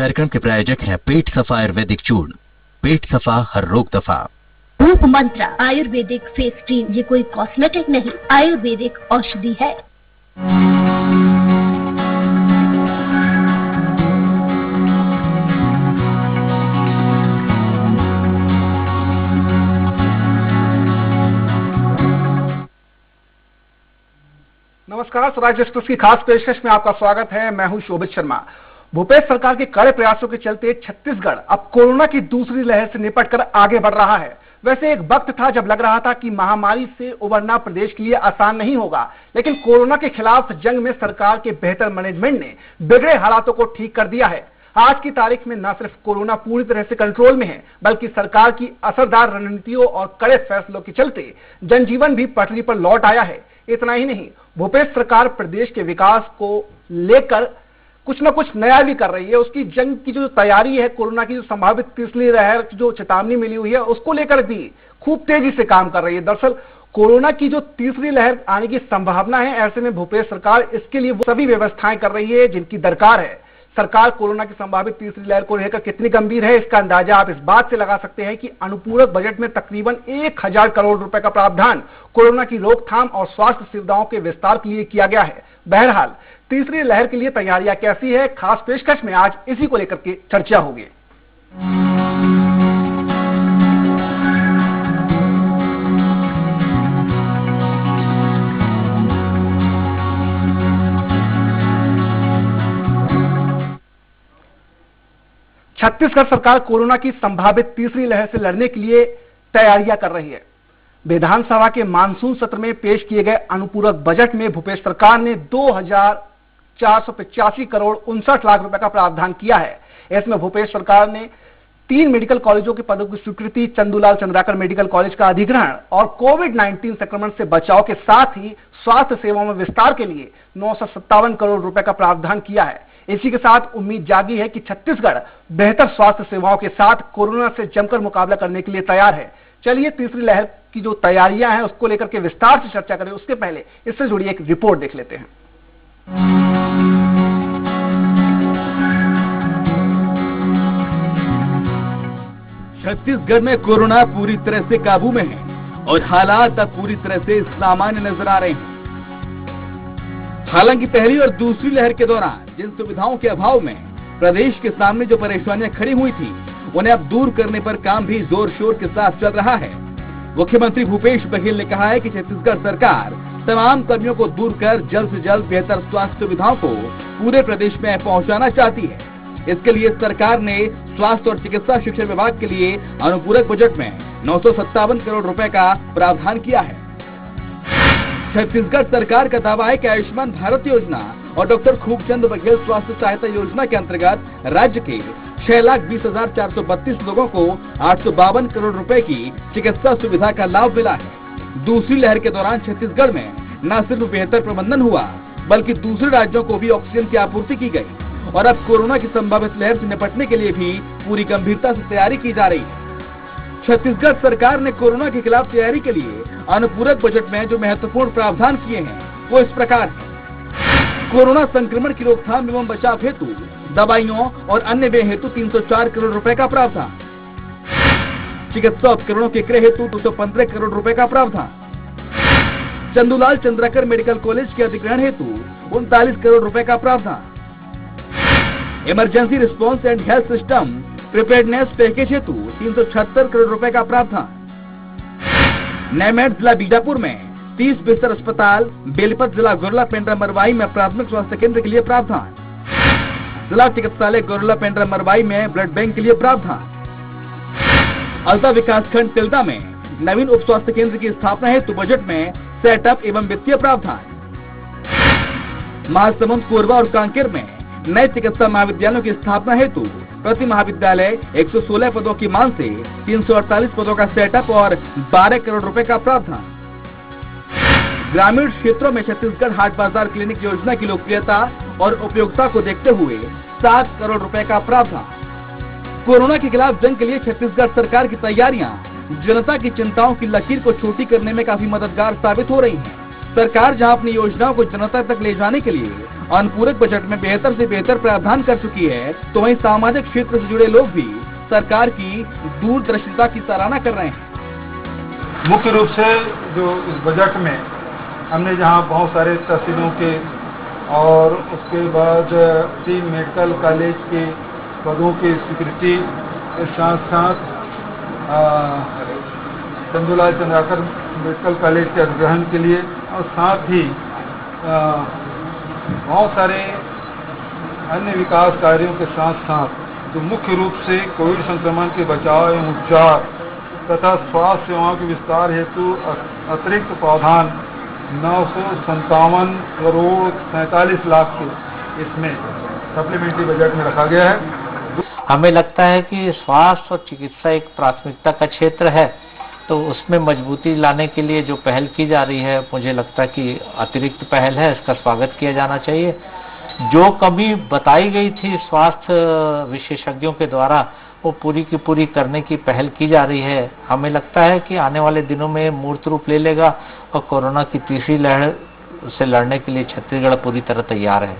कार्यक्रम के प्रायोजक हैं पेट सफा आयुर्वेदिक चूर्ण। पेट सफा, हर रोग दफा। रूप मंत्र आयुर्वेदिक फेस क्रीम, ये कोई कॉस्मेटिक नहीं, आयुर्वेदिक औषधि है। नमस्कार, स्वराज एक्सप्रेस की खास पेशकश में आपका स्वागत है। मैं हूं शोभित शर्मा। भूपेश सरकार के कड़े प्रयासों के चलते छत्तीसगढ़ अब कोरोना की दूसरी लहर से निपटकर आगे बढ़ रहा है। वैसे एक वक्त था जब लग रहा था कि महामारी से उबरना प्रदेश के लिए आसान नहीं होगा, लेकिन कोरोना के खिलाफ जंग में सरकार के बेहतर मैनेजमेंट ने बिगड़े हालातों को ठीक कर दिया है। आज की तारीख में न सिर्फ कोरोना पूरी तरह से कंट्रोल में है, बल्कि सरकार की असरदार रणनीतियों और कड़े फैसलों के चलते जनजीवन भी पटरी पर लौट आया है। इतना ही नहीं, भूपेश सरकार प्रदेश के विकास को लेकर कुछ न कुछ नया भी कर रही है। उसकी जंग की जो तैयारी है, कोरोना की जो संभावित तीसरी लहर जो चेतावनी मिली हुई है, उसको लेकर भी खूब तेजी से काम कर रही है। दरअसल कोरोना की जो तीसरी लहर आने की संभावना है, ऐसे में भूपेश सरकार इसके लिए वो सभी व्यवस्थाएं कर रही है जिनकी दरकार है। सरकार कोरोना की संभावित तीसरी लहर को लेकर कितनी गंभीर है, इसका अंदाजा आप इस बात से लगा सकते हैं कि अनुपूरक बजट में तकरीबन 1000 करोड़ रुपए का प्रावधान कोरोना की रोकथाम और स्वास्थ्य सुविधाओं के विस्तार के लिए किया गया है। बहरहाल तीसरी लहर के लिए तैयारियां कैसी है, खास पेशकश में आज इसी को लेकर के चर्चा होगी। छत्तीसगढ़ सरकार कोरोना की संभावित तीसरी लहर से लड़ने के लिए तैयारियां कर रही है। विधानसभा के मानसून सत्र में पेश किए गए अनुपूरक बजट में भूपेश सरकार ने 2485 करोड़ 59 लाख रुपए का प्रावधान किया है। इसमें भूपेश सरकार ने 3 मेडिकल कॉलेजों के पदों की स्वीकृति, चंदूलाल चंद्राकर मेडिकल कॉलेज का अधिग्रहण और कोविड-19 संक्रमण से बचाव के साथ ही स्वास्थ्य सेवाओं में विस्तार के लिए 957 करोड़ रुपए का प्रावधान किया है। इसी के साथ उम्मीद जागी है कि छत्तीसगढ़ बेहतर स्वास्थ्य सेवाओं के साथ कोरोना से जमकर मुकाबला करने के लिए तैयार है। चलिए तीसरी लहर की जो तैयारियां हैं उसको लेकर के विस्तार से चर्चा करें। उसके पहले इससे जुड़ी एक रिपोर्ट देख लेते हैं। छत्तीसगढ़ में कोरोना पूरी तरह से काबू में है और हालात अब पूरी तरह से सामान्य नजर आ रहे हैं। हालांकि पहली और दूसरी लहर के दौरान जिन सुविधाओं के अभाव में प्रदेश के सामने जो परेशानियां खड़ी हुई थी, उन्हें अब दूर करने पर काम भी जोर शोर के साथ चल रहा है। मुख्यमंत्री भूपेश बघेल ने कहा है कि छत्तीसगढ़ सरकार तमाम कमियों को दूर कर जल्द से जल्द बेहतर स्वास्थ्य सुविधाओं को पूरे प्रदेश में पहुंचाना चाहती है। इसके लिए सरकार ने स्वास्थ्य और चिकित्सा शिक्षा विभाग के लिए अनुपूरक बजट में 957 करोड़ रुपए का प्रावधान किया है। छत्तीसगढ़ सरकार का दावा है कि आयुष्मान भारत योजना और डॉक्टर खूबचंद बघेल स्वास्थ्य सहायता योजना के अंतर्गत राज्य के 6,20,432 लोगों को 852 करोड़ रुपए की चिकित्सा सुविधा का लाभ मिला है। दूसरी लहर के दौरान छत्तीसगढ़ में न सिर्फ बेहतर प्रबंधन हुआ, बल्कि दूसरे राज्यों को भी ऑक्सीजन की आपूर्ति की गई और अब कोरोना की संभावित लहर से निपटने के लिए भी पूरी गंभीरता से तैयारी की जा रही है। छत्तीसगढ़ सरकार ने कोरोना के खिलाफ तैयारी के लिए अनुपूरक बजट में जो महत्वपूर्ण प्रावधान किए हैं वो इस प्रकार है। कोरोना संक्रमण की रोकथाम एवं बचाव हेतु दवाइयों और अन्य व्यय हेतु 304 करोड़ रुपए का प्रावधान, चिकित्सा उपकरणों के क्रय हेतु 215 करोड़ रुपए का प्रावधान, चंदूलाल चंद्राकर मेडिकल कॉलेज के अधिग्रहण हेतु 39 करोड़ रुपए का प्रावधान, emergency response and health system preparedness package हेतु 376 करोड़ रुपए का प्रावधान, नेमेट जिला बीजापुर में 30 बिस्तर अस्पताल, बेलपत जिला गोरला पेंड्रा मरवाई में प्राथमिक स्वास्थ्य केंद्र के लिए प्रावधान, जिला चिकित्सालय गोरला पेंड्रा मरवाई में ब्लड बैंक के लिए प्रावधान, अलता विकासखंड तिल्दा में नवीन उप स्वास्थ्य केंद्र की स्थापना हेतु बजट में सेटअप एवं वित्तीय प्रावधान, महासमुंद, कोरबा और कांकेर में नए चिकित्सा महाविद्यालयों की स्थापना हेतु प्रति महाविद्यालय 116 पदों की मांग से 348 पदों का सेटअप और 12 करोड़ रुपए का प्रावधान। ग्रामीण क्षेत्रों में छत्तीसगढ़ हाट बाजार क्लिनिक योजना की लोकप्रियता और उपयोगिता को देखते हुए 7 करोड़ रुपए का प्रावधान। कोरोना के खिलाफ जंग के लिए छत्तीसगढ़ सरकार की तैयारियां जनता की चिंताओं की लकीर को छोटी करने में काफी मददगार साबित हो रही हैं। सरकार जहां अपनी योजनाओं को जनता तक ले जाने के लिए अनुपूरक बजट में बेहतर से बेहतर प्रावधान कर चुकी है, तो वहीं सामाजिक क्षेत्र से जुड़े लोग भी सरकार की दूरदर्शिता की सराहना कर रहे हैं। मुख्य रूप से जो इस बजट में हमने जहां बहुत सारे तहसीलों के और उसके बाद 3 मेडिकल कॉलेज के पदों की स्वीकृति के साथ साथ चंदूलाल चंद्राकर मेडिकल कॉलेज के अधिग्रहण के लिए और साथ ही बहुत सारे अन्य विकास कार्यों के साथ साथ जो मुख्य रूप से कोविड संक्रमण के बचाव एवं उपचार तथा स्वास्थ्य सेवाओं के विस्तार हेतु अतिरिक्त प्रावधान 957 करोड़ 47 लाख के इसमें सप्लीमेंट्री बजट में रखा गया है। हमें लगता है कि स्वास्थ्य और चिकित्सा एक प्राथमिकता का क्षेत्र है, तो उसमें मजबूती लाने के लिए जो पहल की जा रही है, मुझे लगता है कि अतिरिक्त पहल है, इसका स्वागत किया जाना चाहिए। जो कमी बताई गई थी स्वास्थ्य विशेषज्ञों के द्वारा, वो पूरी की पूरी करने की पहल की जा रही है। हमें लगता है कि आने वाले दिनों में मूर्त रूप ले लेगा और कोरोना की तीसरी लहर से लड़ने के लिए छत्तीसगढ़ पूरी तरह तैयार है।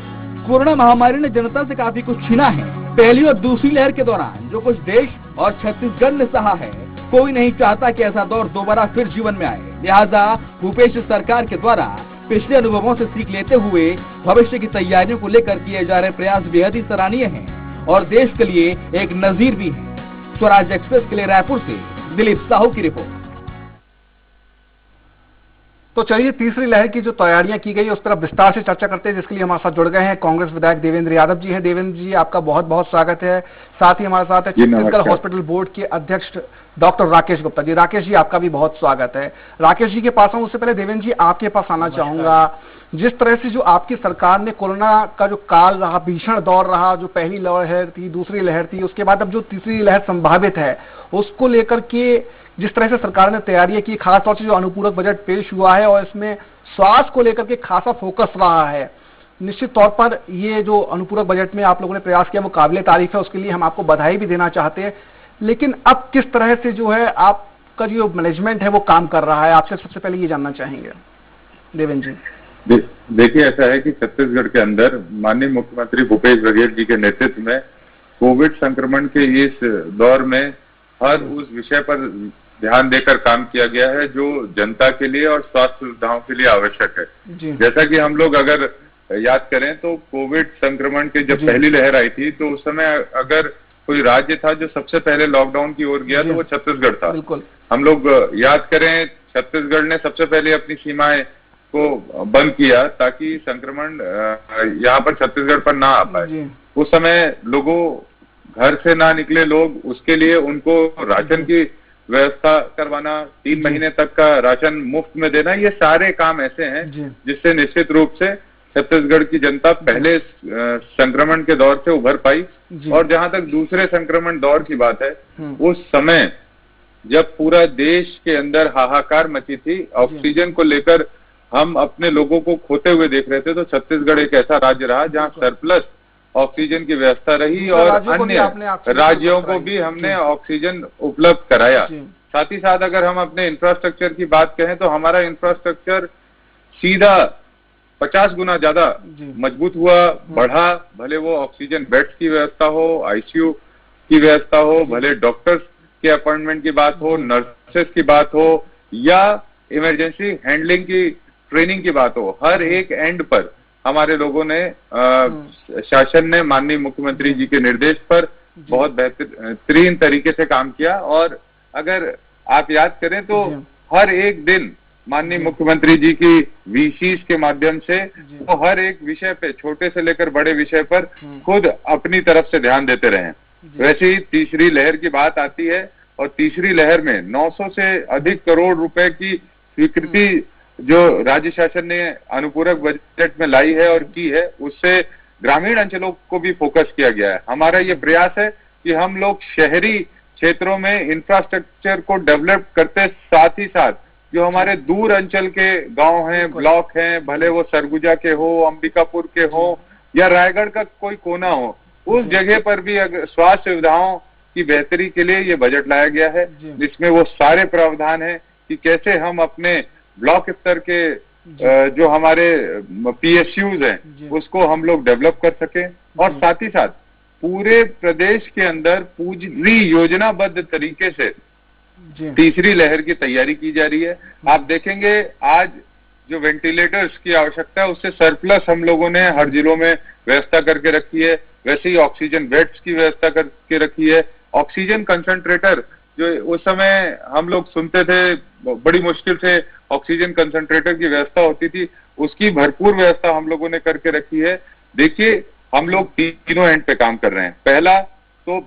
कोरोना महामारी ने जनता से काफी कुछ छीना है। पहली और दूसरी लहर के दौरान जो कुछ देश और छत्तीसगढ़ ने सहा है, कोई नहीं चाहता कि ऐसा दौर दोबारा फिर जीवन में आए। लिहाजा भूपेश सरकार के द्वारा पिछले अनुभवों से सीख लेते हुए भविष्य की तैयारियों को लेकर किए जा रहे प्रयास बेहद ही सराहनीय हैं और देश के लिए एक नजीर भी है। स्वराज एक्सप्रेस के लिए रायपुर से दिलीप साहू की रिपोर्ट। तो चलिए तीसरी लहर की जो तैयारियां की गई उस पर विस्तार से चर्चा करते हैं, जिसके लिए हमारे साथ जुड़ गए हैं कांग्रेस विधायक देवेंद्र यादव जी हैं। देवेंद्र जी, आपका बहुत बहुत स्वागत है। साथ ही हमारे साथ है छत्तीसगढ़ हॉस्पिटल बोर्ड के अध्यक्ष डॉक्टर राकेश गुप्ता जी। राकेश जी, आपका भी बहुत स्वागत है। राकेश जी के पास आऊं उससे पहले देवेंद्र जी आपके पास आना चाहूंगा। जिस तरह से जो आपकी सरकार ने कोरोना का जो काल रहा, भीषण दौर रहा, जो पहली लहर थी, दूसरी लहर थी, उसके बाद अब जो तीसरी लहर संभावित है, उसको लेकर के जिस तरह से सरकार ने तैयारियां की, खासतौर से जो अनुपूरक बजट पेश हुआ है और इसमें स्वास्थ्य को लेकर के खासा फोकस रहा है, निश्चित तौर पर ये जो अनुपूरक बजट में आप लोगों ने प्रयास किया वो काबिले तारीफ है, उसके लिए हम आपको बधाई भी देना चाहते हैं। लेकिन अब किस तरह से जो है आपका जो मैनेजमेंट है वो काम कर रहा है, आपसे सबसे पहले ये जानना चाहेंगे देवेंद्र जी। देखिए, ऐसा है कि छत्तीसगढ़ के अंदर माननीय मुख्यमंत्री भूपेश बघेल जी के नेतृत्व में कोविड संक्रमण के इस दौर में हर उस विषय पर ध्यान देकर काम किया गया है जो जनता के लिए और स्वास्थ्य सुविधाओं के लिए आवश्यक है। जैसा कि हम लोग अगर याद करें तो कोविड संक्रमण की जब पहली लहर आई थी तो उस समय अगर कोई राज्य था जो सबसे पहले लॉकडाउन की ओर गया तो वो छत्तीसगढ़ था। हम लोग याद करें, छत्तीसगढ़ ने सबसे पहले अपनी सीमाएं को बंद किया ताकि संक्रमण यहाँ पर छत्तीसगढ़ पर ना आ पाए। उस समय लोगों घर से ना निकले लोग, उसके लिए उनको राशन की व्यवस्था करवाना, 3 महीने तक का राशन मुफ्त में देना, ये सारे काम ऐसे हैं जिससे निश्चित रूप से छत्तीसगढ़ की जनता पहले संक्रमण के दौर से उभर पाई। और जहां तक दूसरे संक्रमण दौर की बात है, उस समय जब पूरा देश के अंदर हाहाकार मची थी, ऑक्सीजन को लेकर हम अपने लोगों को खोते हुए देख रहे थे, तो छत्तीसगढ़ एक ऐसा राज्य रहा जहां सरप्लस ऑक्सीजन की व्यवस्था रही और अन्य राज्यों को भी हमने ऑक्सीजन उपलब्ध कराया। साथ ही साथ अगर हम अपने इंफ्रास्ट्रक्चर की बात कहें तो हमारा इंफ्रास्ट्रक्चर सीधा 50 गुना ज्यादा मजबूत हुआ, बढ़ा। भले वो ऑक्सीजन बेड्स की व्यवस्था हो, आईसीयू की व्यवस्था हो, भले डॉक्टर्स के अपॉइंटमेंट की बात हो, नर्सेस की बात हो या इमरजेंसी हैंडलिंग की ट्रेनिंग की बात हो, हर एक एंड पर हमारे लोगों ने शासन ने माननीय मुख्यमंत्री जी के निर्देश पर बहुत बेहतरीन तरीके से काम किया। और अगर आप याद करें तो हर एक दिन माननीय मुख्यमंत्री जी की वीसीज के माध्यम से वो हर एक विषय पे, छोटे से लेकर बड़े विषय पर खुद अपनी तरफ से ध्यान देते रहे। वैसे ही तीसरी लहर की बात आती है और तीसरी लहर में 900 से अधिक करोड़ रुपए की स्वीकृति जो राज्य शासन ने अनुपूरक बजट में लाई है और की है, उससे ग्रामीण अंचलों को भी फोकस किया गया है। हमारा ये प्रयास है कि हम लोग शहरी क्षेत्रों में इंफ्रास्ट्रक्चर को डेवलप करते साथ ही साथ जो हमारे दूर अंचल के गांव हैं, ब्लॉक हैं, भले वो सरगुजा के हो, अंबिकापुर के हो या रायगढ़ का कोई कोना हो, उस जगह पर भी अगर स्वास्थ्य सुविधाओं की बेहतरी के लिए ये बजट लाया गया है, जिसमें वो सारे प्रावधान है कि कैसे हम अपने ब्लॉक स्तर के जो हमारे PSUs हैं उसको हम लोग डेवलप कर सकें, और साथ ही साथ पूरे प्रदेश के अंदर पूरी योजनाबद्ध तरीके से तीसरी लहर की तैयारी की जा रही है। आप देखेंगे आज जो वेंटिलेटर्स की आवश्यकता है उससे सरप्लस हम लोगों ने हर जिलों में व्यवस्था करके रखी है। वैसे ही ऑक्सीजन बेड्स की व्यवस्था करके रखी है। ऑक्सीजन कंसंट्रेटर जो उस समय हम लोग सुनते थे, बड़ी मुश्किल से ऑक्सीजन कंसंट्रेटर की व्यवस्था होती थी, उसकी भरपूर व्यवस्था हम लोगों ने करके रखी है। देखिए, हम लोग तीनों एंड पे काम कर रहे हैं। पहला तो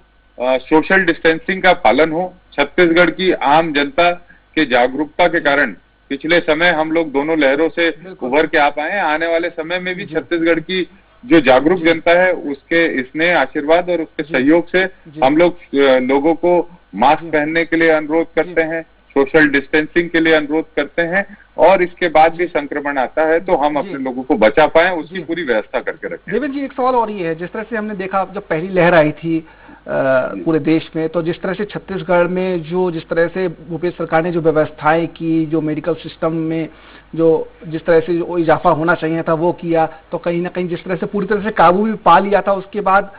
सोशल डिस्टेंसिंग का पालन हो। छत्तीसगढ़ की आम जनता के जागरूकता के कारण पिछले समय हम लोग दोनों लहरों से उभर के आ पाए। आने वाले समय में भी छत्तीसगढ़ की जो जागरूक जनता है उसके स्नेह, आशीर्वाद और उसके सहयोग से हम लोग लोगों को मास्क पहनने के लिए अनुरोध करते हैं, सोशल डिस्टेंसिंग के लिए अनुरोध करते हैं, और इसके बाद भी संक्रमण आता है तो हम अपने लोगों को बचा पाए उसकी पूरी व्यवस्था करके रखें। देवेंद्र जी, एक सवाल और ये है, जिस तरह से हमने देखा जब पहली लहर आई थी पूरे देश में, तो जिस तरह से छत्तीसगढ़ में जिस तरह से भूपेश सरकार ने जो व्यवस्थाएं की, जो मेडिकल सिस्टम में जिस तरह से जो इजाफा होना चाहिए था वो किया, तो कहीं ना कहीं जिस तरह से पूरी तरह से काबू भी पा लिया था। उसके बाद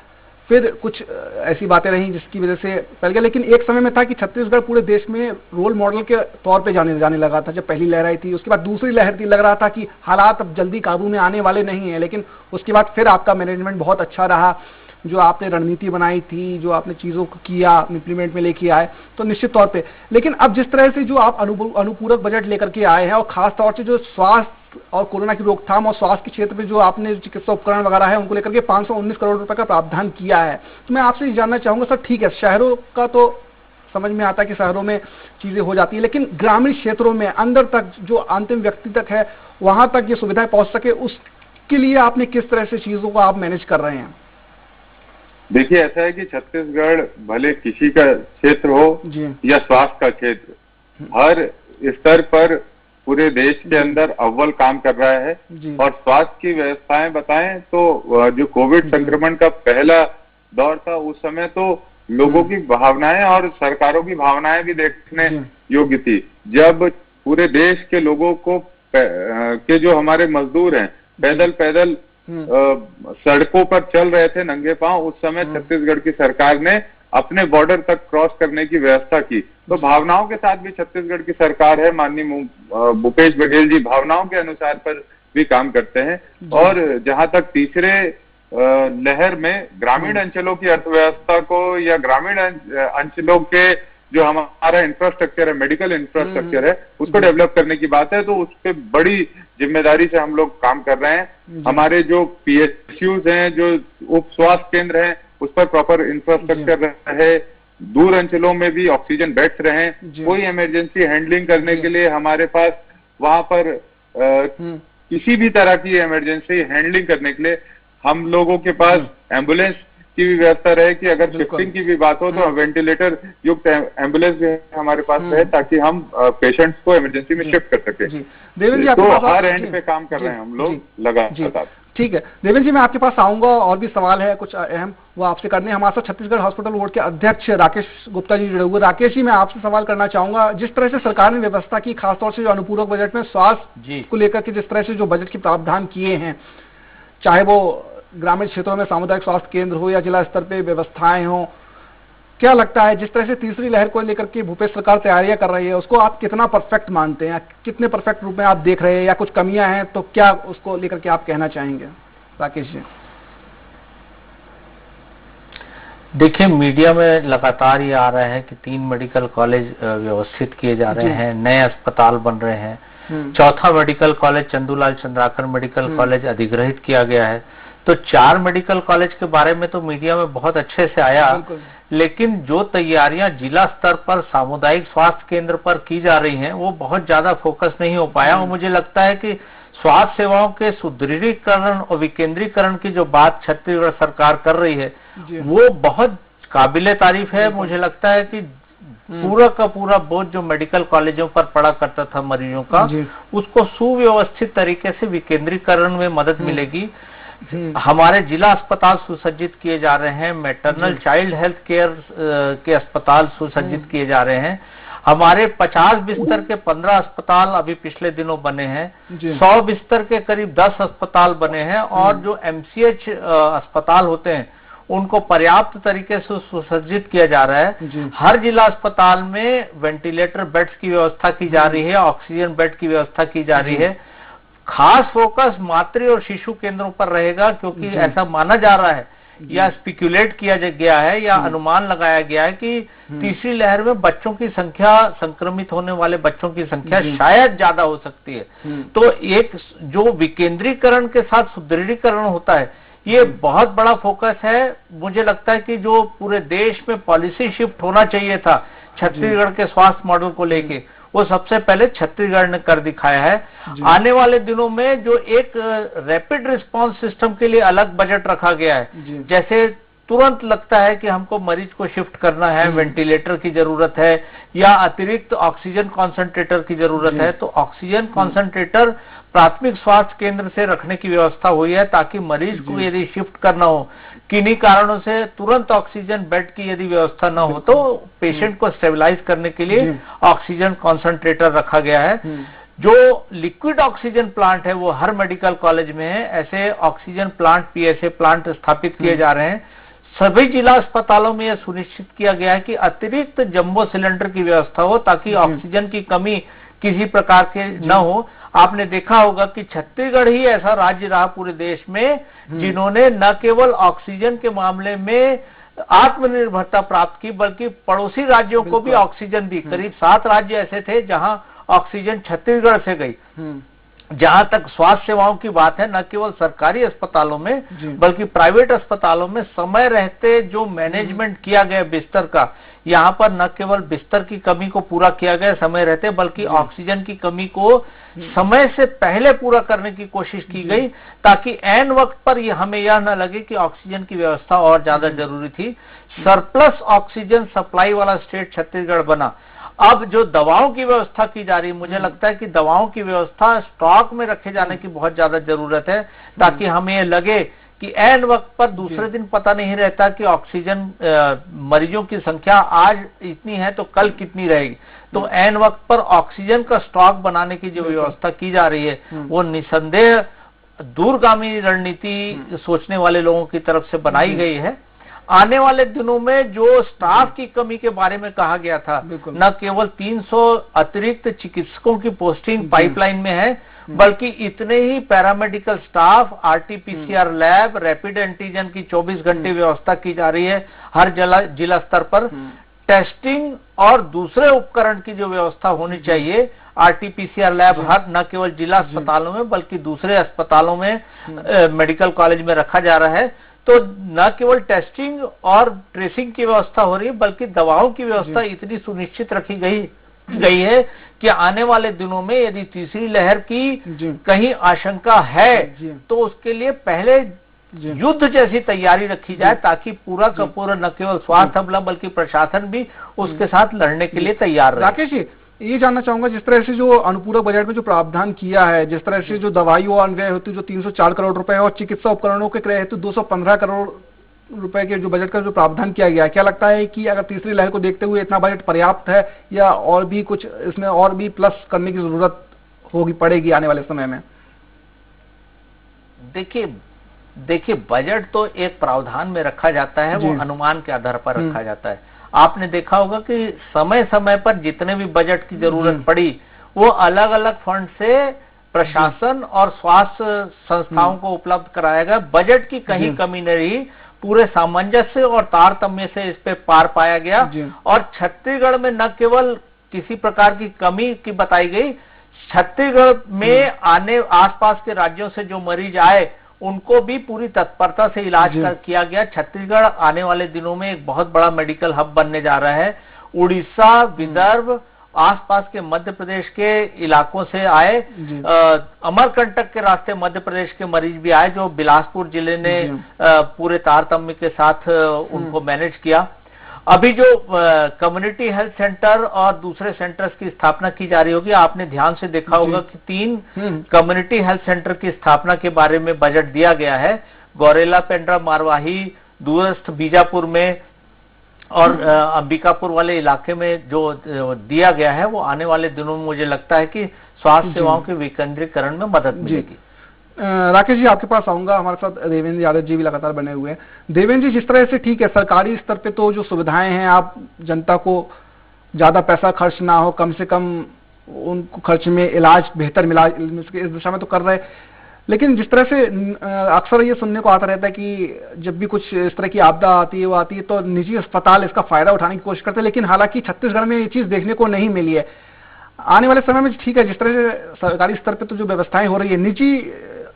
फिर कुछ ऐसी बातें रही जिसकी वजह से फैल गया। लेकिन एक समय में था कि छत्तीसगढ़ पूरे देश में रोल मॉडल के तौर पे जाने लगा था जब पहली लहर आई थी। उसके बाद दूसरी लहर थी, लग रहा था कि हालात अब जल्दी काबू में आने वाले नहीं है। लेकिन उसके बाद फिर आपका मैनेजमेंट बहुत अच्छा रहा, जो आपने रणनीति बनाई थी, जो आपने चीज़ों को किया, इम्प्लीमेंट में लेके आए, तो निश्चित तौर पे। लेकिन अब जिस तरह से जो आप अनुपूरक बजट लेकर के आए हैं, और खास तौर से जो स्वास्थ्य और कोरोना की रोकथाम और स्वास्थ्य के क्षेत्र में जो आपने चिकित्सा उपकरण वगैरह है उनको लेकर के 519 करोड़ रुपए का प्रावधान किया है, तो मैं आपसे ये जानना चाहूंगा सर, ठीक है शहरों का तो समझ में आता है कि शहरों में चीजें हो जाती है, लेकिन ग्रामीण क्षेत्रों में अंदर तक जो अंतिम व्यक्ति तक है वहां तक ये सुविधाएं पहुंच सके, उसके लिए आपने किस तरह से चीजों को आप मैनेज कर रहे हैं? देखिए, ऐसा है कि छत्तीसगढ़ भले किसी का क्षेत्र हो या स्वास्थ्य का क्षेत्र, हर स्तर पर पूरे देश के अंदर अव्वल काम कर रहा है। और स्वास्थ्य की व्यवस्थाएं बताएं तो जो कोविड संक्रमण का पहला दौर था उस समय तो लोगों की भावनाएं और सरकारों की भावनाएं भी देखने योग्य थी। जब पूरे देश के लोगों को के जो हमारे मजदूर हैं पैदल सड़कों पर चल रहे थे नंगे पांव, उस समय छत्तीसगढ़ की सरकार ने अपने बॉर्डर तक क्रॉस करने की व्यवस्था की। तो भावनाओं के साथ भी छत्तीसगढ़ की सरकार है, माननीय भूपेश बघेल जी भावनाओं के अनुसार पर भी काम करते हैं। और जहां तक तीसरे लहर में ग्रामीण अंचलों की अर्थव्यवस्था को या ग्रामीण अंचलों के जो हमारा इंफ्रास्ट्रक्चर है, मेडिकल इंफ्रास्ट्रक्चर है, उसको डेवलप करने की बात है, तो उस पर बड़ी जिम्मेदारी से हम लोग काम कर रहे हैं। हमारे जो PSUs हैं, जो उप स्वास्थ्य केंद्र हैं, उस पर प्रॉपर इंफ्रास्ट्रक्चर रहे, दूर अंचलों में भी ऑक्सीजन बेड्स रहे, कोई इमरजेंसी हैंडलिंग करने के लिए हमारे पास वहां पर किसी भी तरह की इमरजेंसी हैंडलिंग करने के लिए हम लोगों के पास एम्बुलेंस की भी व्यवस्था रहे कि अगर शिफ्टिंग की भी बात हो तो वेंटिलेटर युक्त एम्बुलेंस भी हमारे पास रहे ताकि हम पेशेंट्स को इमरजेंसी में शिफ्ट कर सके। देवेंद्र जी, तो हर एंड पे काम कर रहे हैं हम लोग लगातार। ठीक है देवेंद्र जी, मैं आपके पास आऊंगा, और भी सवाल है कुछ अहम वो आपसे करने। हमारे साथ छत्तीसगढ़ हॉस्पिटल बोर्ड के अध्यक्ष राकेश गुप्ता जी जुड़े हुए। राकेश जी, मैं आपसे सवाल करना चाहूंगा, जिस तरह से सरकार ने व्यवस्था की, खासतौर से जो अनुपूरक बजट में स्वास्थ्य को लेकर के जिस तरह से जो बजट के प्रावधान किए हैं, चाहे वो ग्रामीण क्षेत्रों में सामुदायिक स्वास्थ्य केंद्र हो या जिला स्तर पे व्यवस्थाएं हो, क्या लगता है जिस तरह से तीसरी लहर को लेकर के भूपेश सरकार तैयारियां कर रही है, उसको आप कितना परफेक्ट मानते हैं, कितने परफेक्ट रूप में आप देख रहे हैं, या कुछ कमियां हैं तो क्या उसको लेकर के आप कहना चाहेंगे? राकेश जी। देखिए, मीडिया में लगातार ये आ रहा है कि 3 मेडिकल कॉलेज व्यवस्थित किए जा रहे हैं, नए अस्पताल बन रहे हैं, चौथा medical college Chandulal Chandrakar medical college अधिग्रहित किया गया है। तो 4 मेडिकल कॉलेज के बारे में तो मीडिया में बहुत अच्छे से आया, लेकिन जो तैयारियां जिला स्तर पर सामुदायिक स्वास्थ्य केंद्र पर की जा रही हैं वो बहुत ज्यादा फोकस नहीं हो पाया। और मुझे लगता है कि स्वास्थ्य सेवाओं के सुदृढ़ीकरण और विकेंद्रीकरण की जो बात छत्तीसगढ़ सरकार कर रही है वो बहुत काबिले तारीफ है। मुझे लगता है कि पूरा का पूरा बोझ जो मेडिकल कॉलेजों पर पड़ा करता था मरीजों का, उसको सुव्यवस्थित तरीके से विकेंद्रीकरण में मदद मिलेगी। हमारे जिला अस्पताल सुसज्जित किए जा रहे हैं, मैटरनल चाइल्ड हेल्थ केयर के अस्पताल सुसज्जित किए जा रहे हैं। हमारे 50 बिस्तर के 15 अस्पताल अभी पिछले दिनों बने हैं, 100 बिस्तर के करीब 10 अस्पताल बने हैं, और जो MCH अस्पताल होते हैं उनको पर्याप्त तरीके से सुसज्जित किया जा रहा है। हर जिला अस्पताल में वेंटिलेटर बेड्स की व्यवस्था की जा रही है, ऑक्सीजन बेड की व्यवस्था की जा रही है। खास फोकस मातृ और शिशु केंद्रों पर रहेगा, क्योंकि ऐसा माना जा रहा है या स्पेक्युलेट किया गया है या अनुमान लगाया गया है कि तीसरी लहर में बच्चों की संख्या, संक्रमित होने वाले बच्चों की संख्या शायद ज्यादा हो सकती है। तो एक जो विकेंद्रीकरण के साथ सुदृढ़ीकरण होता है, ये बहुत बड़ा फोकस है। मुझे लगता है कि जो पूरे देश में पॉलिसी शिफ्ट होना चाहिए था छत्तीसगढ़ के स्वास्थ्य मॉडल को लेके, वो सबसे पहले छत्तीसगढ़ ने कर दिखाया है। आने वाले दिनों में जो एक रैपिड रिस्पांस सिस्टम के लिए अलग बजट रखा गया है, जैसे तुरंत लगता है कि हमको मरीज को शिफ्ट करना है, वेंटिलेटर की जरूरत है या अतिरिक्त ऑक्सीजन कॉन्सेंट्रेटर की जरूरत है, तो ऑक्सीजन कॉन्सेंट्रेटर प्राथमिक स्वास्थ्य केंद्र से रखने की व्यवस्था हुई है, ताकि मरीज को यदि शिफ्ट करना हो किन्हीं कारणों से, तुरंत ऑक्सीजन बेड की यदि व्यवस्था न हो तो पेशेंट को स्टेबलाइज करने के लिए ऑक्सीजन कॉन्सेंट्रेटर रखा गया है। जो लिक्विड ऑक्सीजन प्लांट है वो हर मेडिकल कॉलेज में है। ऐसे ऑक्सीजन प्लांट, PSA प्लांट स्थापित किए जा रहे हैं। सभी जिला अस्पतालों में यह सुनिश्चित किया गया है कि अतिरिक्त जंबो सिलेंडर की व्यवस्था हो, ताकि ऑक्सीजन की कमी किसी प्रकार के न हो। आपने देखा होगा कि छत्तीसगढ़ ही ऐसा राज्य रहा पूरे देश में जिन्होंने न केवल ऑक्सीजन के मामले में आत्मनिर्भरता प्राप्त की, बल्कि पड़ोसी राज्यों को भी ऑक्सीजन दी। करीब 7 राज्य ऐसे थे जहां ऑक्सीजन छत्तीसगढ़ से गई। जहां तक स्वास्थ्य सेवाओं की बात है, न केवल सरकारी अस्पतालों में बल्कि प्राइवेट अस्पतालों में समय रहते जो मैनेजमेंट किया गया बिस्तर का, यहाँ पर न केवल बिस्तर की कमी को पूरा किया गया समय रहते, बल्कि ऑक्सीजन की कमी को समय से पहले पूरा करने की कोशिश की गई, ताकि ऐन वक्त पर हमें यह न लगे कि ऑक्सीजन की व्यवस्था और ज्यादा जरूरी थी। सरप्लस ऑक्सीजन सप्लाई वाला स्टेट छत्तीसगढ़ बना। अब जो दवाओं की व्यवस्था की जा रही है, मुझे लगता है कि दवाओं की व्यवस्था स्टॉक में रखे जाने की बहुत ज्यादा जरूरत है, ताकि हमें लगे कि ऐन वक्त पर दूसरे दिन पता नहीं रहता कि ऑक्सीजन मरीजों की संख्या आज इतनी है तो कल कितनी रहेगी। तो ऐन वक्त पर ऑक्सीजन का स्टॉक बनाने की जो व्यवस्था की जा रही है, वो निसंदेह दूरगामी रणनीति सोचने वाले लोगों की तरफ से बनाई गई है। आने वाले दिनों में जो स्टाफ की कमी के बारे में कहा गया था, न केवल 300 अतिरिक्त चिकित्सकों की पोस्टिंग पाइपलाइन में है, बल्कि इतने ही paramedical staff, RT-PCR lab, rapid antigen की 24 घंटे व्यवस्था की जा रही है हर जिला स्तर पर। टेस्टिंग और दूसरे उपकरण की जो व्यवस्था होनी चाहिए, RT-PCR लैब हर न केवल जिला अस्पतालों में बल्कि दूसरे अस्पतालों में, मेडिकल कॉलेज में रखा जा रहा है। तो न केवल टेस्टिंग और ट्रेसिंग की व्यवस्था हो रही है, बल्कि दवाओं की व्यवस्था इतनी सुनिश्चित रखी गई है कि आने वाले दिनों में यदि तीसरी लहर की कहीं आशंका है तो उसके लिए पहले युद्ध जैसी तैयारी रखी जाए, ताकि पूरा का पूरा न केवल स्वास्थ्य अमला बल्कि प्रशासन भी उसके साथ लड़ने के लिए तैयार रहे। राकेश जी, ये जानना चाहूंगा, जिस तरह से जो अनुपूरक बजट में जो प्रावधान किया है, जिस तरह से जो दवाइयों अन्वय हेतु जो 304 करोड़ रुपए और चिकित्सा उपकरणों के क्रय हेतु 215 करोड़ रुपए के जो बजट का जो प्रावधान किया गया, क्या लगता है कि अगर तीसरी लहर को देखते हुए इतना बजट पर्याप्त है या और भी कुछ इसमें और भी प्लस करने की जरूरत पड़ेगी आने वाले समय में? देखिए बजट तो एक प्रावधान में रखा जाता है, वो अनुमान के आधार पर रखा जाता है। आपने देखा होगा कि समय समय पर जितने भी बजट की जरूरत पड़ी, वो अलग अलग फंड से प्रशासन और स्वास्थ्य संस्थाओं को उपलब्ध कराया गया। बजट की कहीं कमी नहीं रही, पूरे सामंजस्य और तारतम्य से इस पे पार पाया गया। और छत्तीसगढ़ में न केवल किसी प्रकार की कमी की बताई गई, छत्तीसगढ़ में आने आसपास के राज्यों से जो मरीज आए उनको भी पूरी तत्परता से इलाज किया गया। छत्तीसगढ़ आने वाले दिनों में एक बहुत बड़ा मेडिकल हब बनने जा रहा है। उड़ीसा, विदर्भ, आसपास के मध्य प्रदेश के इलाकों से आए, अमरकंटक के रास्ते मध्य प्रदेश के मरीज भी आए, जो बिलासपुर जिले ने पूरे तारतम्य के साथ उनको मैनेज किया। अभी जो कम्युनिटी हेल्थ सेंटर और दूसरे सेंटर्स की स्थापना की जा रही होगी, आपने ध्यान से देखा होगा कि 3 कम्युनिटी हेल्थ सेंटर की स्थापना के बारे में बजट दिया गया है। गौरेला, पेंड्रा, मारवाही, दूरस्थ बीजापुर में और अंबिकापुर वाले इलाके में जो दिया गया है वो आने वाले दिनों में मुझे लगता है कि स्वास्थ्य सेवाओं के विकेंद्रीकरण में मदद मिलेगी। राकेश जी आपके पास आऊंगा, हमारे साथ देवेंद्र यादव जी भी लगातार बने हुए हैं। देवेंद्र जी, जिस तरह से ठीक है सरकारी स्तर पे तो जो सुविधाएं हैं आप जनता को ज्यादा पैसा खर्च ना हो, कम से कम उनको खर्च में इलाज बेहतर मिला इस दिशा में तो कर रहे हैं, लेकिन जिस तरह से अक्सर ये सुनने को आता रहता है कि जब भी कुछ इस तरह की आपदा आती है वो आती है तो निजी अस्पताल इसका फायदा उठाने की कोशिश करते हैं, लेकिन हालांकि छत्तीसगढ़ में ये चीज देखने को नहीं मिली है। आने वाले समय में ठीक है जिस तरह से सरकारी स्तर पे तो जो व्यवस्थाएं हो रही है, निजी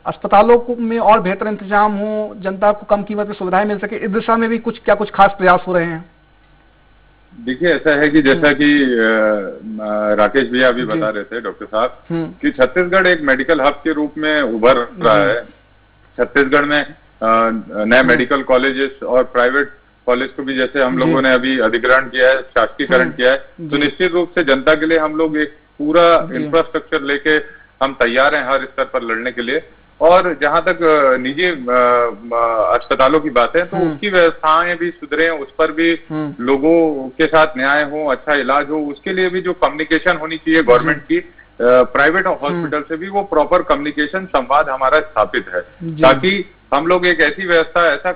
अस्पतालों में और बेहतर इंतजाम हो, जनता को कम कीमत में सुविधाएं मिल सके, इस दिशा में भी क्या कुछ खास प्रयास हो रहे हैं? देखिए ऐसा है कि जैसा कि राकेश भैया अभी बता रहे थे डॉक्टर साहब कि छत्तीसगढ़ एक मेडिकल हब के रूप में उभर रहा है। छत्तीसगढ़ में नए मेडिकल कॉलेजेस और प्राइवेट कॉलेज को भी जैसे हम लोगों ने अभी अधिग्रहण किया है, शासकीकरण किया है, तो निश्चित रूप से जनता के लिए हम लोग एक पूरा इंफ्रास्ट्रक्चर लेके हम तैयार हैं हर स्तर पर लड़ने के लिए। और जहां तक निजी अस्पतालों की बात है तो उसकी व्यवस्थाएं भी सुधरे, उस पर भी लोगों के साथ न्याय हो, अच्छा इलाज हो, उसके लिए भी जो कम्युनिकेशन होनी चाहिए गवर्नमेंट की प्राइवेट हॉस्पिटल से भी वो प्रॉपर कम्युनिकेशन संवाद हमारा स्थापित है, ताकि हम लोग एक ऐसी व्यवस्था ऐसा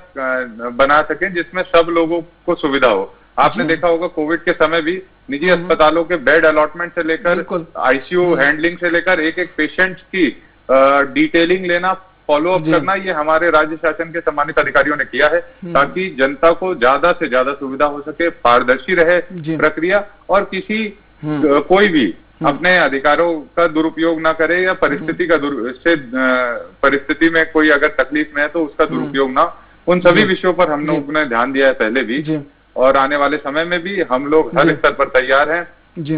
बना सकें जिसमें सब लोगों को सुविधा हो। आपने देखा होगा कोविड के समय भी निजी अस्पतालों के बेड अलॉटमेंट से लेकर आईसीयू हैंडलिंग से लेकर एक एक पेशेंट की डिटेलिंग लेना, फॉलो अप करना, ये हमारे राज्य शासन के सम्मानित अधिकारियों ने किया है ताकि जनता को ज्यादा से ज्यादा सुविधा हो सके, पारदर्शी रहे प्रक्रिया और कोई भी अपने अधिकारों का दुरुपयोग ना करे या परिस्थिति में कोई अगर तकलीफ में है तो उसका दुरुपयोग ना, उन सभी विषयों पर हम लोगों ने ध्यान दिया है पहले भी और आने वाले समय में भी हम लोग हर स्तर पर तैयार हैं।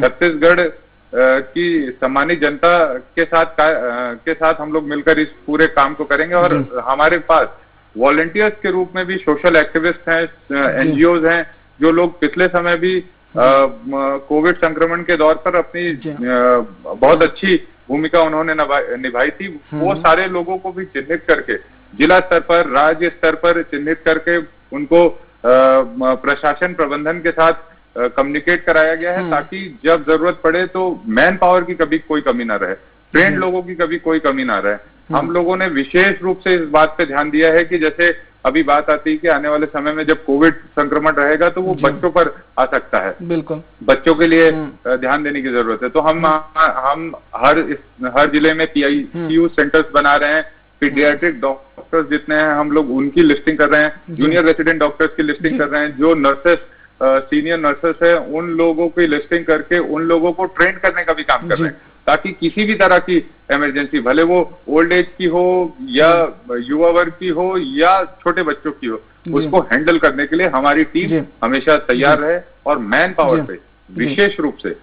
छत्तीसगढ़ की सम्मानित जनता के साथ हम लोग मिलकर इस पूरे काम को करेंगे और हमारे पास वॉलंटियर्स के रूप में भी सोशल एक्टिविस्ट हैं, एनजीओज हैं, जो लोग पिछले समय भी कोविड संक्रमण के दौर पर अपनी बहुत अच्छी भूमिका उन्होंने निभाई थी। वो सारे लोगों को भी चिन्हित करके जिला स्तर पर, राज्य स्तर पर चिन्हित करके उनको प्रशासन प्रबंधन के साथ कम्युनिकेट कराया गया है ताकि जब जरूरत पड़े तो मैन पावर की कभी कोई कमी ना रहे, ट्रेंड लोगों की कभी कोई कमी ना रहे। हम लोगों ने विशेष रूप से इस बात पे ध्यान दिया है कि जैसे अभी बात आती है कि आने वाले समय में जब कोविड संक्रमण रहेगा तो वो बच्चों पर आ सकता है, बिल्कुल बच्चों के लिए ध्यान देने की जरूरत है। तो हम हर जिले में PICU सेंटर्स बना रहे हैं, पीडियाट्रिक डॉक्टर्स जितने हैं हम लोग उनकी लिस्टिंग कर रहे हैं, जूनियर रेसिडेंट डॉक्टर्स की लिस्टिंग कर रहे हैं, जो नर्सेस सीनियर नर्सेस है उन लोगों की लिस्टिंग करके उन लोगों को ट्रेन करने का भी काम कर रहे हैं ताकि किसी भी तरह की इमरजेंसी, भले वो ओल्ड एज की हो या युवा वर्ग की हो या छोटे बच्चों की हो, उसको हैंडल करने के लिए हमारी टीम हमेशा तैयार रहे। और मैन पावर पे विशेष रूप से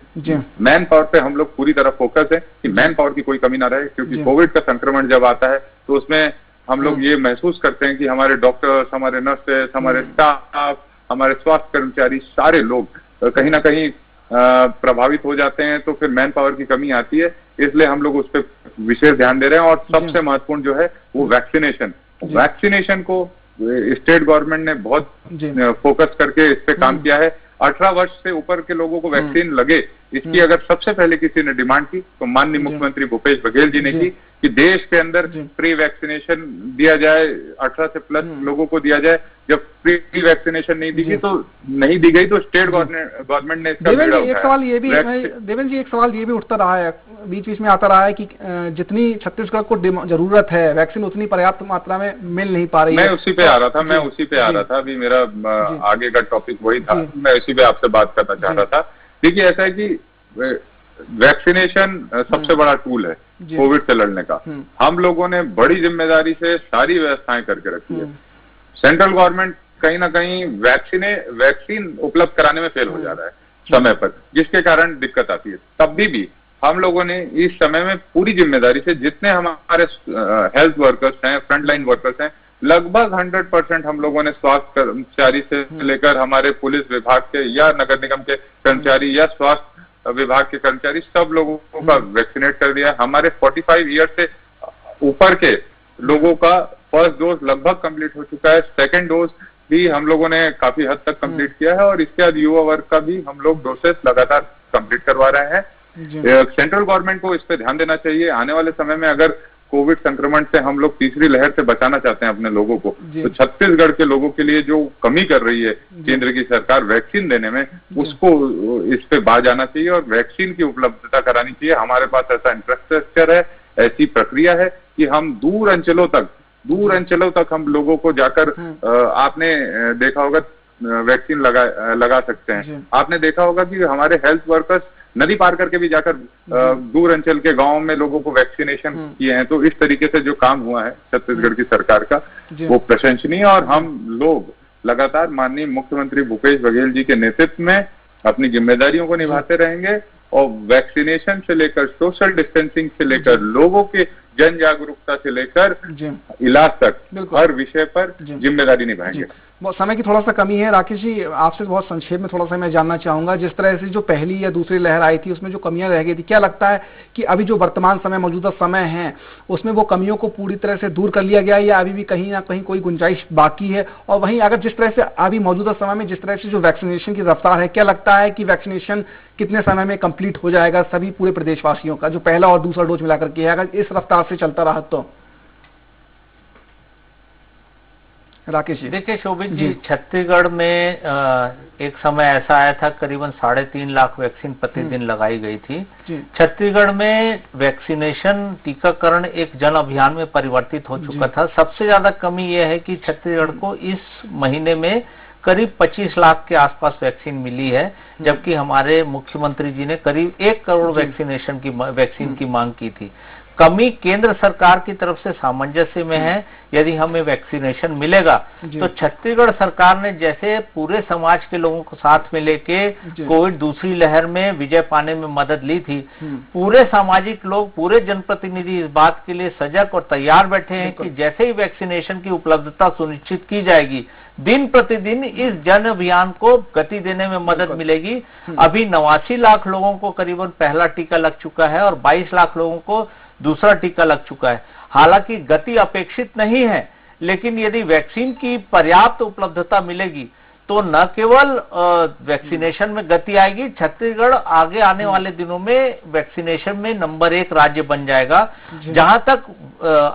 मैन पावर पे हम लोग पूरी तरह फोकस है कि मैन पावर की कोई कमी ना रहे, क्योंकि कोविड का संक्रमण जब आता है तो उसमें हम लोग ये महसूस करते हैं कि हमारे डॉक्टर्स, हमारे नर्सेस, हमारे स्टाफ, हमारे स्वास्थ्य कर्मचारी, सारे लोग कहीं ना कहीं प्रभावित हो जाते हैं, तो फिर मैन पावर की कमी आती है। इसलिए हम लोग उस पर विशेष ध्यान दे रहे हैं। और सबसे महत्वपूर्ण जो है वो वैक्सीनेशन को स्टेट गवर्नमेंट ने बहुत फोकस करके इस पे काम किया है। 18 वर्ष से ऊपर के लोगों को वैक्सीन लगे, इसकी अगर सबसे पहले किसी ने डिमांड की तो माननीय मुख्यमंत्री भूपेश बघेल जी ने की कि देश के अंदर फ्री वैक्सीनेशन दिया जाए, 18 से प्लस लोगों को दिया जाए। जब फ्री वैक्सीनेशन नहीं दी गई तो स्टेट गवर्नमेंट ने इसका बीड़ा उठाया। एक सवाल ये भी उठता रहा है, बीच बीच में आता रहा है कि जितनी छत्तीसगढ़ को जरूरत है वैक्सीन उतनी पर्याप्त मात्रा में मिल नहीं पा रही है। मैं उसी पे आ रहा था, अभी मेरा आगे का टॉपिक वही था, मैं उसी पे आपसे बात करना चाह रहा था। देखिए ऐसा है कि वैक्सीनेशन सबसे बड़ा टूल है कोविड से लड़ने का। हम लोगों ने बड़ी जिम्मेदारी से सारी व्यवस्थाएं करके रखी है। सेंट्रल गवर्नमेंट कहीं ना कहीं वैक्सीन उपलब्ध कराने में फेल हो जा रहा है समय पर, जिसके कारण दिक्कत आती है। तब भी हम लोगों ने इस समय में पूरी जिम्मेदारी से जितने हमारे हेल्थ वर्कर्स हैं, फ्रंटलाइन वर्कर्स हैं, लगभग 100% हम लोगों ने स्वास्थ्य कर्मचारी से लेकर हमारे पुलिस विभाग के या नगर निगम के कर्मचारी या स्वास्थ्य विभाग के कर्मचारी, सब लोगों का वैक्सीनेट कर दिया। हमारे 45 ईयर से ऊपर के लोगों का फर्स्ट डोज लगभग कंप्लीट हो चुका है, सेकंड डोज भी हम लोगों ने काफी हद तक कंप्लीट किया है और इसके बाद युवा वर्ग का भी हम लोग डोसेस लगातार कंप्लीट करवा रहे हैं। सेंट्रल गवर्नमेंट को इस पे ध्यान देना चाहिए। आने वाले समय में अगर कोविड संक्रमण से हम लोग तीसरी लहर से बचाना चाहते हैं अपने लोगों को, तो छत्तीसगढ़ के लोगों के लिए जो कमी कर रही है केंद्र की सरकार वैक्सीन देने में, उसको इस पे बाज आना चाहिए और वैक्सीन की उपलब्धता करानी चाहिए। हमारे पास ऐसा इंफ्रास्ट्रक्चर है, ऐसी प्रक्रिया है कि हम दूर अंचलों तक हम लोगों को जाकर आपने देखा होगा वैक्सीन लगा सकते हैं। आपने देखा होगा कि हमारे हेल्थ वर्कर्स नदी पार करके भी जाकर दूर अंचल के गांव में लोगों को वैक्सीनेशन किए हैं। तो इस तरीके से जो काम हुआ है छत्तीसगढ़ की सरकार का, वो प्रशंसनीय। और हम लोग लगातार माननीय मुख्यमंत्री भूपेश बघेल जी के नेतृत्व में अपनी जिम्मेदारियों को निभाते रहेंगे और वैक्सीनेशन से लेकर सोशल डिस्टेंसिंग से लेकर लोगों के जन जागरूकता से लेकर इलाज तक हर विषय पर जिम्मेदारी निभाएंगे। समय की थोड़ा सा कमी है। राकेश जी, आपसे बहुत संक्षेप में थोड़ा सा मैं जानना चाहूंगा, जिस तरह से जो पहली या दूसरी लहर आई थी उसमें जो कमियां रह गई थी, क्या लगता है कि अभी जो वर्तमान समय मौजूदा समय है उसमें वो कमियों को पूरी तरह से दूर कर लिया गया है या अभी भी कहीं ना कहीं कोई गुंजाइश बाकी है? और वहीं अगर जिस तरह से अभी मौजूदा समय में जिस तरह से जो वैक्सीनेशन की रफ्तार है, क्या लगता है कि वैक्सीनेशन कितने समय में कंप्लीट हो जाएगा सभी पूरे प्रदेशवासियों का, जो पहला और दूसरा डोज मिलाकर के है, अगर इस रफ्तार से चलता रहा तो? राकेश जी, देखिए शोभित जी, छत्तीसगढ़ में एक समय ऐसा आया था करीबन 3.5 लाख वैक्सीन प्रतिदिन लगाई गई थी। छत्तीसगढ़ में वैक्सीनेशन टीकाकरण एक जन अभियान में परिवर्तित हो चुका था। सबसे ज्यादा कमी यह है कि छत्तीसगढ़ को इस महीने में करीब 25 लाख के आसपास वैक्सीन मिली है, जबकि हमारे मुख्यमंत्री जी ने करीब 1 करोड़ वैक्सीन की मांग की थी। कमी केंद्र सरकार की तरफ से सामंजस्य में है। यदि हमें वैक्सीनेशन मिलेगा तो छत्तीसगढ़ सरकार ने जैसे पूरे समाज के लोगों को साथ में लेके कोविड दूसरी लहर में विजय पाने में मदद ली थी, पूरे सामाजिक लोग, पूरे जनप्रतिनिधि इस बात के लिए सजग और तैयार बैठे हैं कि जैसे ही वैक्सीनेशन की उपलब्धता सुनिश्चित की जाएगी, दिन प्रतिदिन इस जन अभियान को गति देने में मदद मिलेगी। अभी 89 लाख लोगों को करीबन पहला टीका लग चुका है और 22 लाख लोगों को दूसरा टीका लग चुका है। हालांकि गति अपेक्षित नहीं है, लेकिन यदि वैक्सीन की पर्याप्त उपलब्धता मिलेगी तो न केवल वैक्सीनेशन में गति आएगी, छत्तीसगढ़ आगे आने वाले दिनों में वैक्सीनेशन में नंबर 1 राज्य बन जाएगा। जहां तक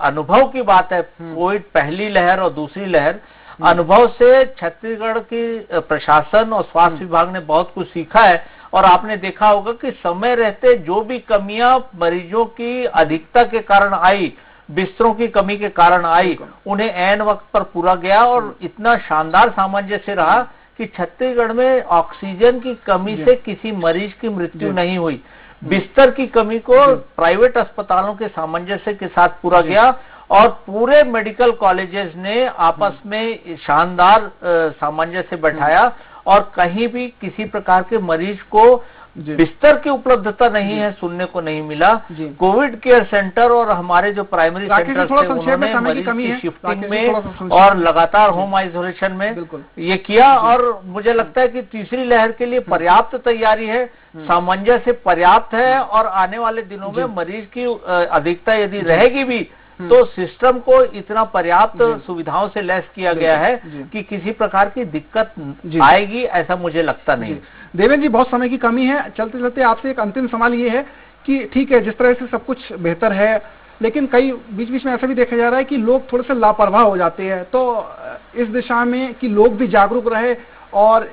अनुभव की बात है, कोविड पहली लहर और दूसरी लहर, अनुभव से छत्तीसगढ़ की प्रशासन और स्वास्थ्य विभाग ने बहुत कुछ सीखा है। और आपने देखा होगा कि समय रहते जो भी कमियां मरीजों की अधिकता के कारण आई, बिस्तरों की कमी के कारण आई, उन्हें ऐन वक्त पर पूरा गया और इतना शानदार सामंजस्य रहा कि छत्तीसगढ़ में ऑक्सीजन की कमी से किसी मरीज की मृत्यु नहीं हुई। बिस्तर की कमी को प्राइवेट अस्पतालों के सामंजस्य के साथ पूरा गया और पूरे मेडिकल कॉलेजेस ने आपस में शानदार सामंजस्य बैठाया और कहीं भी किसी प्रकार के मरीज को बिस्तर की उपलब्धता नहीं है, सुनने को नहीं मिला। कोविड केयर सेंटर और हमारे जो प्राइमरी सेंटर थे उन्होंने मरीज की शिफ्टिंग में और लगातार होम आइसोलेशन में ये किया और मुझे लगता है कि तीसरी लहर के लिए पर्याप्त तैयारी है, सामंजस्य पर्याप्त है और आने वाले दिनों में मरीज की अधिकता यदि रहेगी भी तो सिस्टम को इतना पर्याप्त सुविधाओं से लैस किया गया है कि किसी प्रकार की दिक्कत आएगी ऐसा मुझे लगता नहीं। देवेंद्र जी, बहुत समय की कमी है, चलते चलते आपसे एक अंतिम सवाल ये है कि ठीक है, जिस तरह से सब कुछ बेहतर है, लेकिन कई बीच बीच में ऐसा भी देखा जा रहा है कि लोग थोड़े से लापरवाह हो जाते हैं। तो इस दिशा में कि लोग भी जागरूक रहे और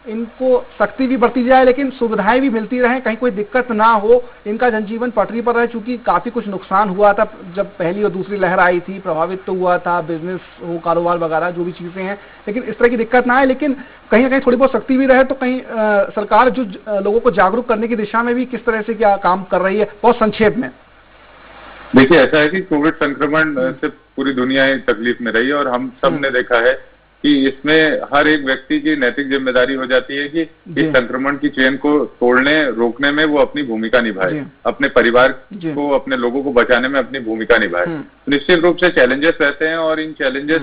इनको सख्ती भी बढ़ती जाए लेकिन सुविधाएं भी मिलती रहे, कहीं कोई दिक्कत ना हो, इनका जनजीवन पटरी पर रहे। चूंकि काफी कुछ नुकसान हुआ था जब पहली और दूसरी लहर आई थी, प्रभावित तो हुआ था बिजनेस हो, कारोबार वगैरह जो भी चीजें हैं, लेकिन इस तरह की दिक्कत ना आए, लेकिन कहीं ना कहीं थोड़ी बहुत सख्ती भी रहे। तो कहीं सरकार जो लोगों को जागरूक करने की दिशा में भी किस तरह से क्या काम कर रही है, बहुत संक्षेप में? देखिए, ऐसा है कि कोविड संक्रमण से पूरी दुनिया तकलीफ में रही है और हम सब ने देखा है कि इसमें हर एक व्यक्ति की नैतिक जिम्मेदारी हो जाती है कि इस संक्रमण की चेन को तोड़ने रोकने में वो अपनी भूमिका निभाए, अपने परिवार को, अपने लोगों को बचाने में अपनी भूमिका निभाए। निश्चित रूप से चैलेंजेस रहते हैं और इन चैलेंजेस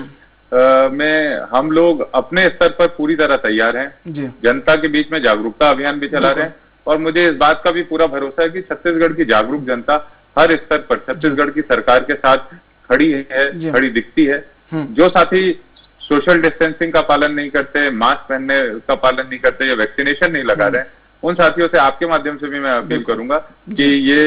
में हम लोग अपने स्तर पर पूरी तरह तैयार हैं, जनता के बीच में जागरूकता अभियान भी चला रहे हैं और मुझे इस बात का भी पूरा भरोसा है कि छत्तीसगढ़ की जागरूक जनता हर स्तर पर छत्तीसगढ़ की सरकार के साथ खड़ी है, खड़ी दिखती है। जो साथी सोशल डिस्टेंसिंग का पालन नहीं करते, मास्क पहनने का पालन नहीं करते या वैक्सीनेशन नहीं लगा रहे हैं, उन साथियों से आपके माध्यम से भी मैं अपील करूंगा कि ये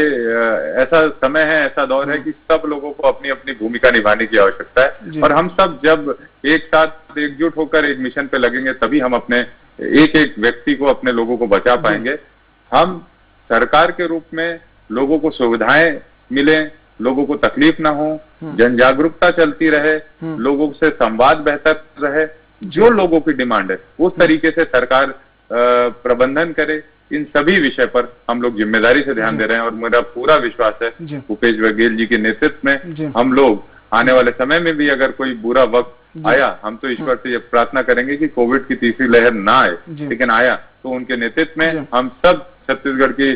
ऐसा समय है, ऐसा दौर है कि सब लोगों को अपनी अपनी भूमिका निभाने की आवश्यकता है और हम सब जब एक साथ एकजुट होकर एक मिशन पे लगेंगे तभी हम अपने एक एक व्यक्ति को, अपने लोगों को बचा पाएंगे। हम सरकार के रूप में लोगों को सुविधाएं मिले, लोगों को तकलीफ ना हो, जन जागरूकता चलती रहे, लोगों से संवाद बेहतर रहे, जो लोगों की डिमांड है उस तरीके से सरकार प्रबंधन करे। इन सभी विषय पर हम लोग जिम्मेदारी से ध्यान दे रहे हैं और मेरा पूरा विश्वास है भूपेश बघेल जी के नेतृत्व में हम लोग आने वाले समय में भी अगर कोई बुरा वक्त आया, हम तो ईश्वर से ये प्रार्थना करेंगे कि कोविड की तीसरी लहर ना आए, लेकिन आया तो उनके नेतृत्व में हम सब छत्तीसगढ़ के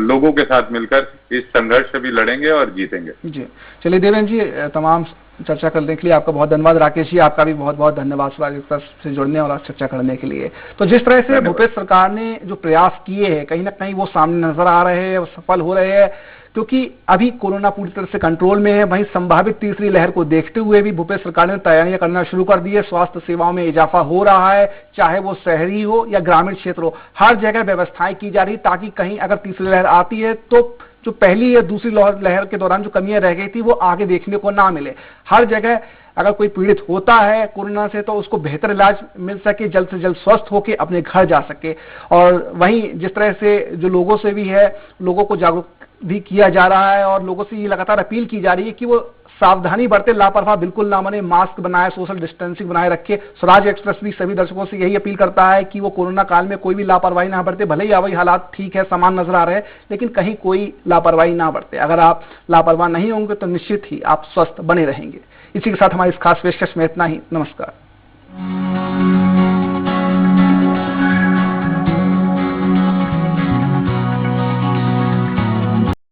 लोगों के साथ मिलकर इस संघर्ष से भी लड़ेंगे और जीतेंगे। जी चलिए देवेंद्र जी, तमाम चर्चा करने के लिए आपका बहुत धन्यवाद। राकेश जी, आपका भी बहुत बहुत धन्यवाद स्वराज एक्सप्रेस से जुड़ने और चर्चा करने के लिए। तो जिस तरह से भूपेश सरकार ने जो प्रयास किए हैं कहीं ना कहीं वो सामने नजर आ रहे हैं, वो सफल हो रहे हैं, क्योंकि अभी कोरोना पूरी तरह से कंट्रोल में है। वहीं संभावित तीसरी लहर को देखते हुए भी भूपेश सरकार ने तैयारियां करना शुरू कर दी है। स्वास्थ्य सेवाओं में इजाफा हो रहा है, चाहे वो शहरी हो या ग्रामीण क्षेत्र हो, हर जगह व्यवस्थाएं की जा रही ताकि कहीं अगर तीसरी लहर आती है तो जो पहली या दूसरी लहर के दौरान जो कमियां रह गई थी वो आगे देखने को ना मिले। हर जगह अगर कोई पीड़ित होता है कोरोना से तो उसको बेहतर इलाज मिल सके, जल्द से जल्द स्वस्थ होकर अपने घर जा सके। और वहीं जिस तरह से जो लोगों से भी है, लोगों को जागरूक भी किया जा रहा है और लोगों से ये लगातार अपील की जा रही है कि वो सावधानी बरते, लापरवाह बिल्कुल ना बने, मास्क बनाए, सोशल डिस्टेंसिंग बनाए रखे। स्वराज एक्सप्रेस भी सभी दर्शकों से यही अपील करता है कि वो कोरोना काल में कोई भी लापरवाही ना बरते। भले ही अभी हालात ठीक है, समान नजर आ रहे हैं, लेकिन कहीं कोई लापरवाही ना बरते। अगर आप लापरवाह नहीं होंगे तो निश्चित ही आप स्वस्थ बने रहेंगे। इसी के साथ हमारी इस खास पेशकश में इतना ही। नमस्कार।